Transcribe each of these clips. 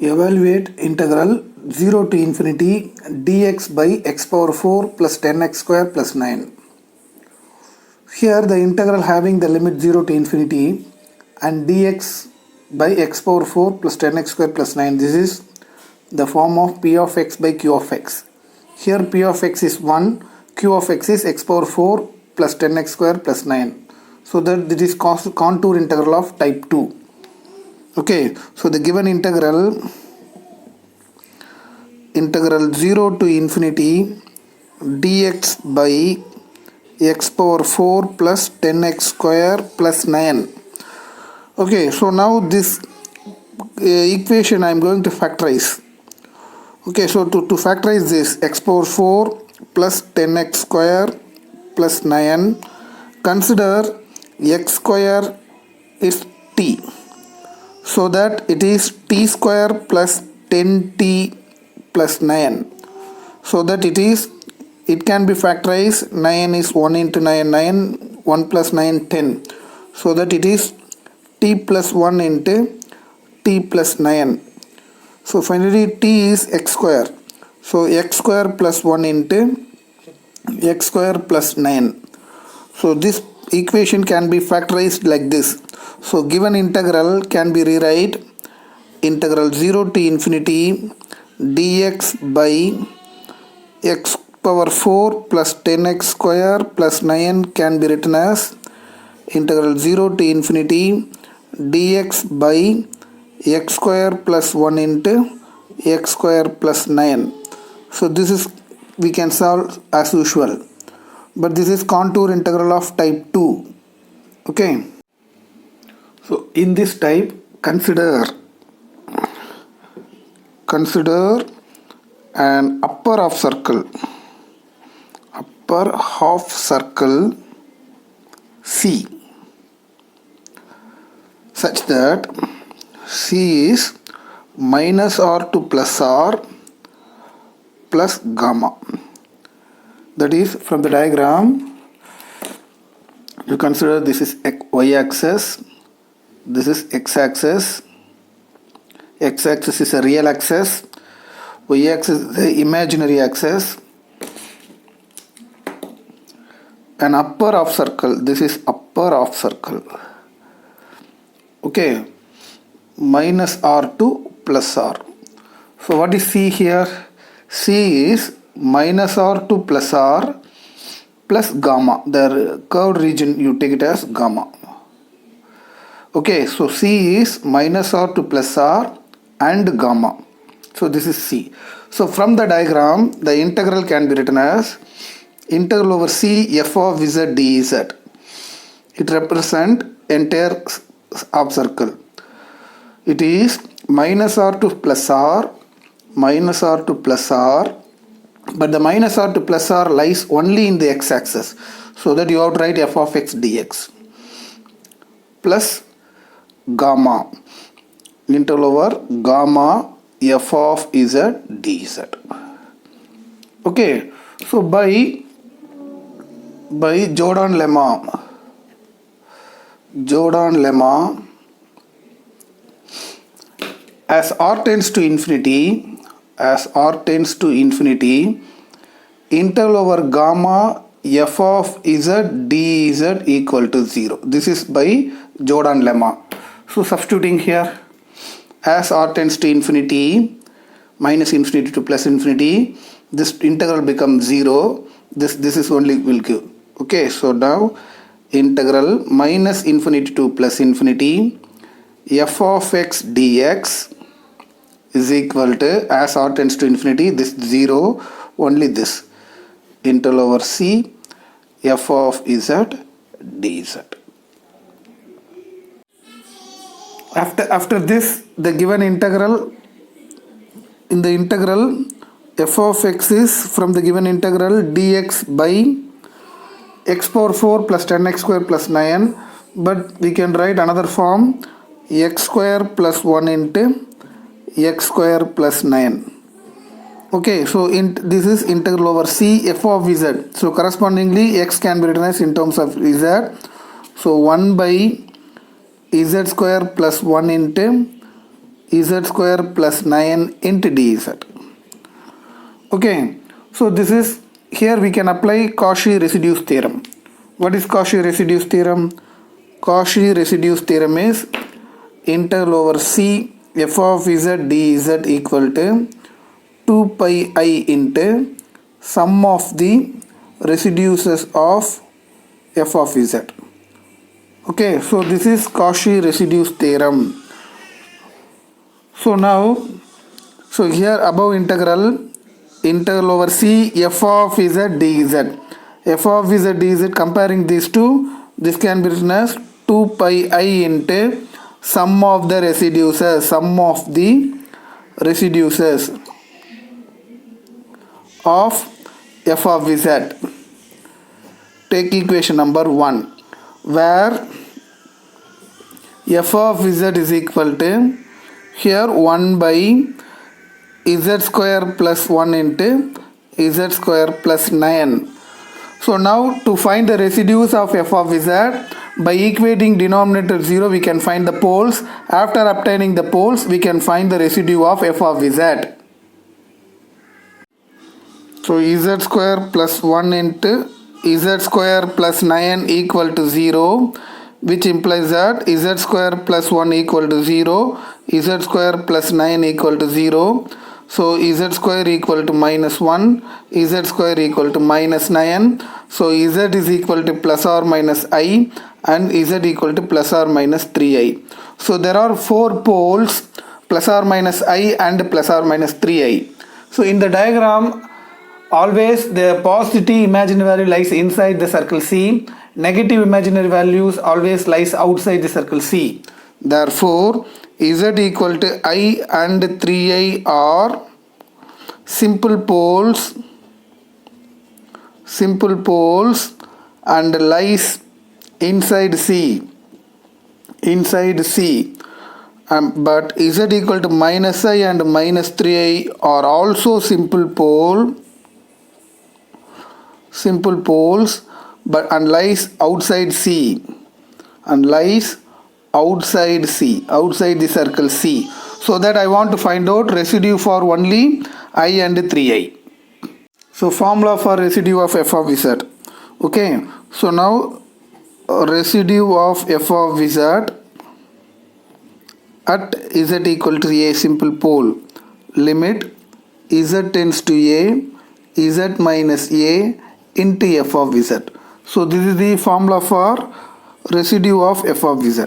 Evaluate integral 0 to infinity dx by x power 4 plus 10x square plus 9. Here the integral having the limit 0 to infinity and dx by x power 4 plus 10x square plus 9. This is the form of p of x by q of x. Here p of x is 1, q of x is x power 4 plus 10x square plus 9. So that this is contour integral of type 2. Okay, so the given integral 0 to infinity dx by x power 4 plus 10x square plus 9. Okay, so now this equation I am going to factorize. Okay, so to factorize this x power 4 plus 10x square plus 9, consider x square is t, so that it is t square plus 10t plus 9, so that it can be factorized. 9 is 1 into 9, 9, 1 plus 9, 10, so that it is t plus 1 into t plus 9. So finally t is x square, so x square plus 1 into x square plus 9. So this equation can be factorized like this. So given integral can be rewrite integral 0 to infinity dx by x power 4 plus 10x square plus 9 can be written as integral 0 to infinity dx by x square plus 1 into x square plus 9. So this is, we can solve as usual, but this is contour integral of type 2. Okay, so in this type consider an upper half circle C, such that C is minus r to plus r plus gamma. That is, from the diagram you consider this is y axis, this is x axis. X axis is a real axis, y axis is the imaginary axis. An upper half circle, this is upper half circle. Okay, minus r to plus r. So what is C here? C is minus r to plus r plus gamma. The curved region you take it as gamma. Okay, so C is minus r to plus r and gamma. So this is C. So from the diagram the integral can be written as integral over C f of z dz. It represents entire half circle. It is minus r to plus r, minus r to plus r, but the minus r to plus r lies only in the x axis, so that you have to write f of x dx plus gamma, integral over gamma f of z dz. Okay, so by Jordan lemma, as r tends to infinity, integral over gamma f of z dz equal to 0. This is by Jordan lemma. So substituting here, as r tends to infinity, minus infinity to plus infinity, this integral becomes 0. This is only will give. Okay, so now integral minus infinity to plus infinity f of x dx is equal to, as r tends to infinity, this 0, only this integral over C f of z dz. After this, the given integral, in the integral f of x is from the given integral dx by x power 4 plus 10x square plus 9, but we can write another form, x square plus 1 into x square plus 9. Okay, so this is integral over C f of z. So correspondingly x can be written as in terms of z. So 1 by z square plus 1 into z square plus 9 into dz. Okay, so this is, here we can apply Cauchy residues theorem. What is Cauchy residues theorem? Cauchy residues theorem is integral over c f of z dz equal to 2 pi I into sum of the residues of f of z. Okay, so this is Cauchy residues theorem. So now, so here above integral over c f of z dz. F of z dz, comparing these two, this can be written as 2 pi I into sum of the residues of f of z. Take equation number 1, where f of z is equal to, here 1 by z square plus 1 into z square plus 9. So now to find the residues of f of z, by equating denominator 0 we can find the poles. After obtaining the poles we can find the residue of f of z. So z square plus 1 into z square plus 9 equal to 0, which implies that z square plus 1 equal to 0, z square plus 9 equal to 0. So z square equal to minus 1, z square equal to minus 9. So z is equal to plus or minus I and z equal to plus or minus 3i. So there are 4 poles, plus or minus I and plus or minus 3i. So in the diagram, always the positive imaginary value lies inside the circle C, negative imaginary values always lies outside the circle C. Therefore z equal to I and 3i are simple poles and lies inside C. But z equal to minus I and minus 3i are also simple poles but and lies outside C, outside the circle C. So that I want to find out residue for only I and 3i. So formula for residue of f of z. Okay, so now residue of f of z at z equal to a simple pole, limit z tends to a, z minus a into f of z. So this is the formula for residue of f of z.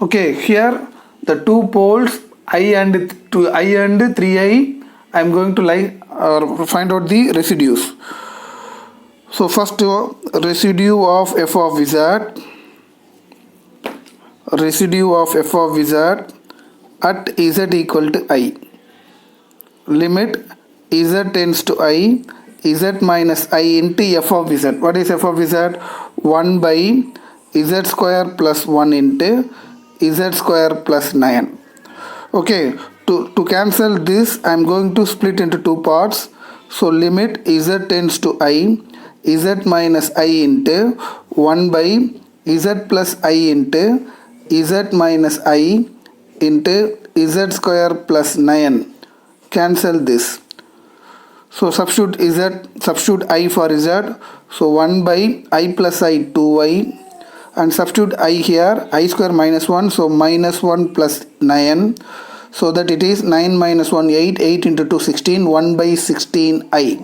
Okay, here the two poles I and 3i, I am going to find out the residues. So first residue of f of z at z equal to I, limit z tends to I, z minus I into f of z. What is f of z? 1 by z square plus 1 into z square plus 9. Okay, to cancel this I am going to split into two parts. So limit z tends to I, z minus I into 1 by z plus I into z minus I into z square plus 9. Cancel this. So substitute I for z. So 1 by I plus I 2i, and substitute I here, I square minus 1, so minus 1 plus 9, so that it is 9 minus 1 8, 8 into 2 16, 1 by 16i.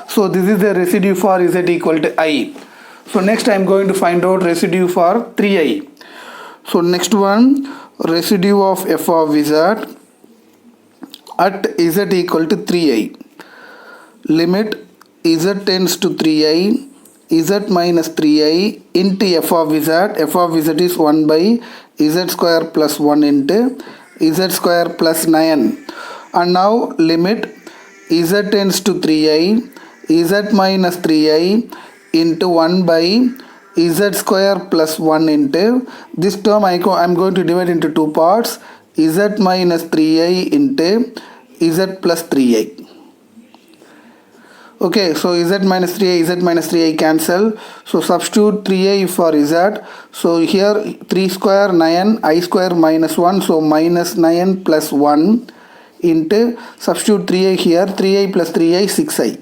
So this is the residue for z equal to I. So next I am going to find out residue for 3i. So next one, residue of f of z at z equal to 3i, limit z tends to 3i, z minus 3i into f of z. F of z is 1 by z square plus 1 into z square plus 9. And now limit z tends to 3i, z minus 3i into 1 by z square plus 1 into, this term I am going to divide into two parts, z minus 3i into z plus 3i. Okay, so z minus 3i cancel. So substitute 3i for z. So here 3 square 9, I square minus 1. So minus 9 plus 1 into substitute 3i here. 3i plus 3i 6i.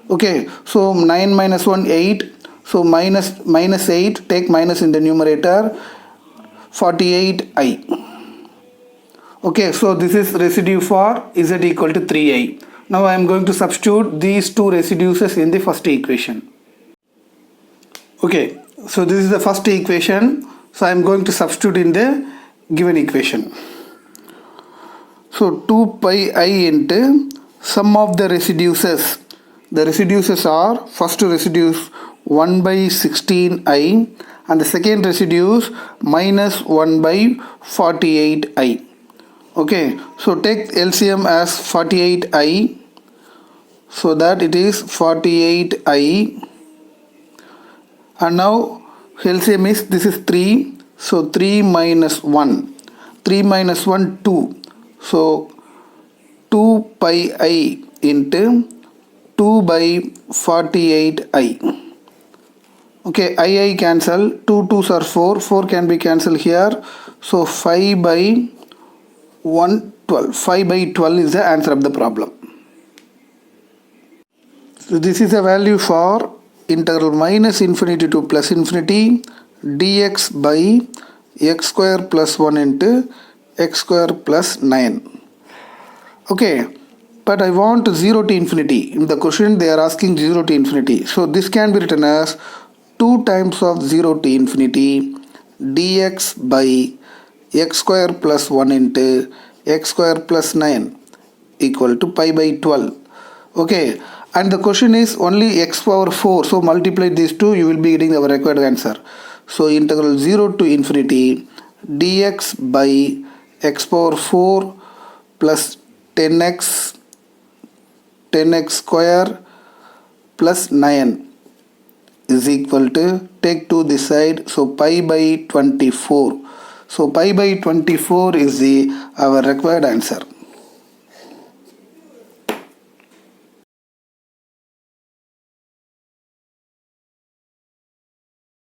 Okay, so 9 minus 1 8. So minus 8, take minus in the numerator, 48i. Okay, so this is residue for z equal to 3i. Now I am going to substitute these two residues in the first equation. Okay, so this is the first equation. So I am going to substitute in the given equation. So 2 pi I into sum of the residues. The residues are, first residues 1 by 16i and the second residues minus 1 by 48i. Okay, so take LCM as 48i, so that it is 48i, and now LCM is, this is 3, so 3 minus 1, 3 minus 1 2, so 2 pi I into 2 by 48i. Okay, I cancel, 2 2s are 4, 4 can be cancelled here, so 5 by 112. 5 by 12 is the answer of the problem. So this is a value for integral minus infinity to plus infinity dx by x square plus 1 into x square plus 9. Okay, but I want 0 to infinity. In the question they are asking 0 to infinity. So this can be written as 2 times of 0 to infinity dx by x square plus 1 into x square plus 9 equal to pi by 12. Okay, and the question is only x power 4, so multiply these two, you will be getting our required answer. So integral 0 to infinity dx by x power 4 plus 10x square plus 9 is equal to, take 2 this side, so pi by 24. So pi by 24 is our required answer.